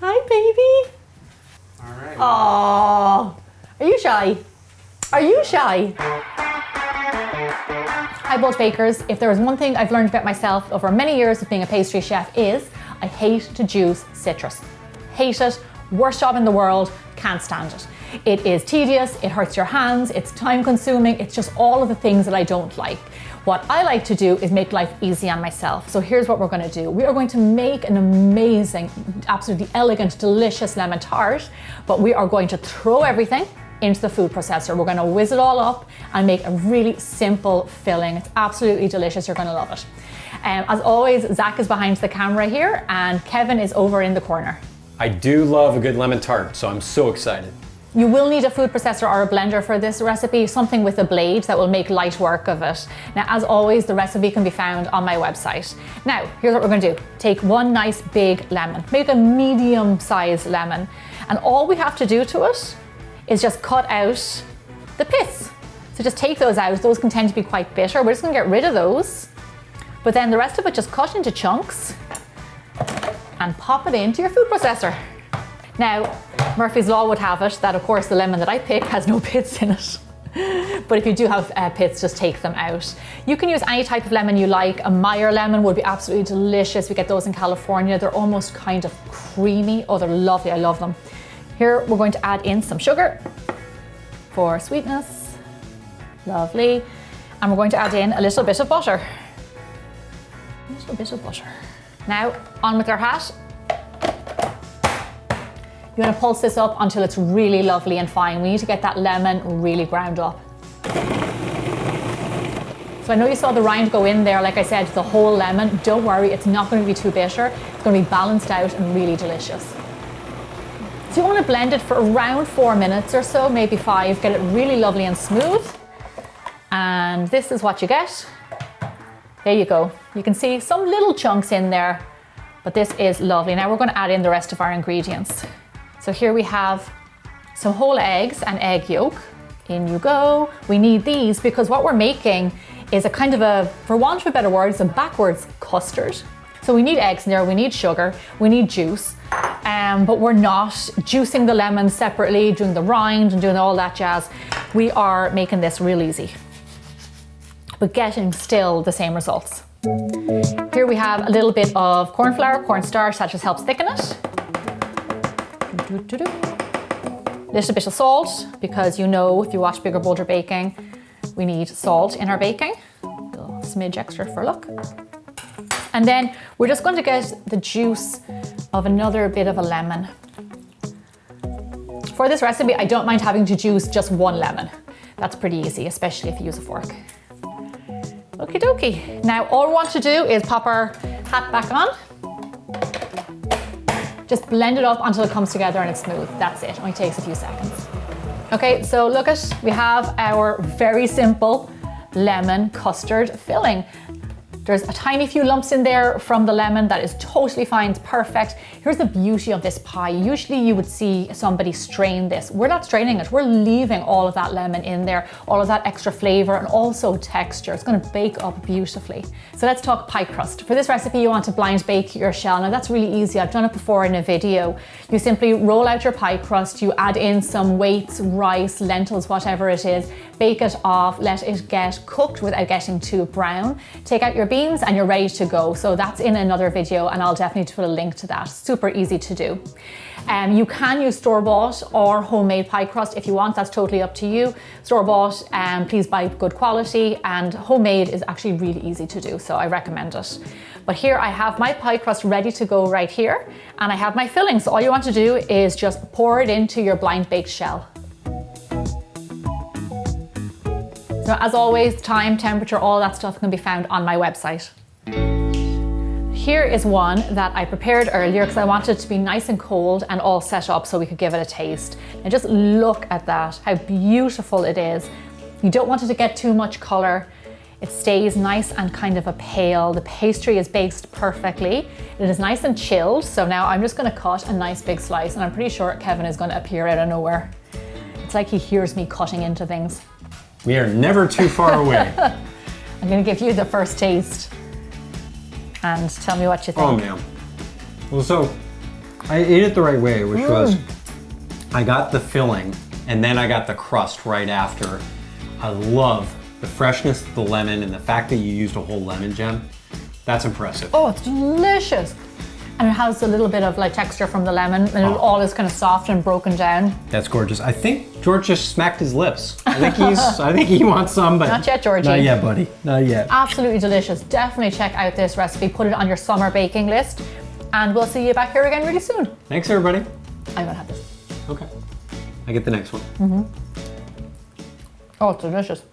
Hi, baby. All right. Oh, are you shy? Are you shy? Hi, bold bakers. If there is one thing I've learned about myself over many years of being a pastry chef is I hate to juice citrus. Hate it. Worst job in the world. Can't stand it. It is tedious, it hurts your hands, it's time consuming, it's just all of the things that I don't like. What I like to do is make life easy on myself. So here's what we're going to do. We are going to make an amazing, absolutely elegant, delicious lemon tart, but we are going to throw everything into the food processor. We're going to whiz it all up and make a really simple filling. It's absolutely delicious. You're going to love it. As always, Zach is behind the camera here and Kevin is over in the corner. I do love a good lemon tart, so I'm so excited. You will need a food processor or a blender for this recipe, something with a blade that will make light work of it. Now, as always, the recipe can be found on my website. Now, here's what we're going to do. Take one nice big lemon, make a medium-sized lemon, and all we have to do to it is just cut out the pits. So just take those out. Those can tend to be quite bitter. We're just going to get rid of those, but then the rest of it just cut into chunks and pop it into your food processor. Now, Murphy's Law would have it that, of course, the lemon that I pick has no pits in it. But if you do have pits, just take them out. You can use any type of lemon you like. A Meyer lemon would be absolutely delicious. We get those in California. They're almost kind of creamy. Oh, they're lovely. I love them. Here, we're going to add in some sugar for sweetness. Lovely. And we're going to add in a little bit of butter. A little bit of butter. Now, on with our hat. You want to pulse this up until it's really lovely and fine. We need to get that lemon really ground up. So I know you saw the rind go in there, like I said, the whole lemon. Don't worry, it's not going to be too bitter. It's going to be balanced out and really delicious. So you want to blend it for around 4 minutes or so, maybe 5. Get it really lovely and smooth. And this is what you get. There you go. You can see some little chunks in there, but this is lovely. Now we're going to add in the rest of our ingredients. So here we have some whole eggs and egg yolk. In you go. We need these because what we're making is a kind of a, for want of a better word, it's a backwards custard. So we need eggs in there, we need sugar, we need juice, but we're not juicing the lemon separately, doing the rind and doing all that jazz. We are making this real easy, but getting still the same results. Here we have a little bit of corn flour, cornstarch, that just helps thicken it. Little bit of salt, because you know if you watch Bigger Bolder Baking, we need salt in our baking. A little smidge extra for luck. And then we're just going to get the juice of another bit of a lemon. For this recipe, I don't mind having to juice just one lemon. That's pretty easy, especially if you use a fork. Okie dokie. Now all we want to do is pop our hat back on. Just blend it up until it comes together and it's smooth. That's it, only takes a few seconds. Okay, so look at, we have our very simple lemon custard filling. There's a tiny few lumps in there from the lemon. That is totally fine, it's perfect. Here's the beauty of this pie. Usually you would see somebody strain this. We're not straining it, we're leaving all of that lemon in there, all of that extra flavor and also texture. It's gonna bake up beautifully. So let's talk pie crust. For this recipe, you want to blind bake your shell. Now that's really easy, I've done it before in a video. You simply roll out your pie crust, you add in some weights, rice, lentils, whatever it is, bake it off, let it get cooked without getting too brown. Take out your beans and you're ready to go. So that's in another video and I'll definitely put a link to that. Super easy to do. You can use store-bought or homemade pie crust if you want, that's totally up to you. Store-bought, please buy good quality, and homemade is actually really easy to do, so I recommend it. But here I have my pie crust ready to go right here, and I have my filling. So all you want to do is just pour it into your blind baked shell. So as always, time, temperature, all that stuff can be found on my website. Here is one that I prepared earlier because I wanted it to be nice and cold and all set up so we could give it a taste. And just look at that, how beautiful it is. You don't want it to get too much color. It stays nice and kind of a pale. The pastry is baked perfectly. It is nice and chilled. So now I'm just gonna cut a nice big slice, and I'm pretty sure Kevin is gonna appear out of nowhere. It's like he hears me cutting into things. We are never too far away. I'm gonna give you the first taste and tell me what you think. Oh man. Well, so I ate it the right way, which was I got the filling and then I got the crust right after. I love the freshness of the lemon and the fact that you used a whole lemon, Gem. That's impressive. Oh, it's delicious. And it has a little bit of like texture from the lemon and it all is kind of soft and broken down. That's gorgeous. I think George just smacked his lips. I think he wants some, but Not yet, Georgie. Not yet, buddy. Not yet. Absolutely delicious. Definitely check out this recipe. Put it on your summer baking list. And we'll see you back here again really soon. Thanks, everybody. I'm gonna have this. Okay. I get the next one. Oh, it's delicious.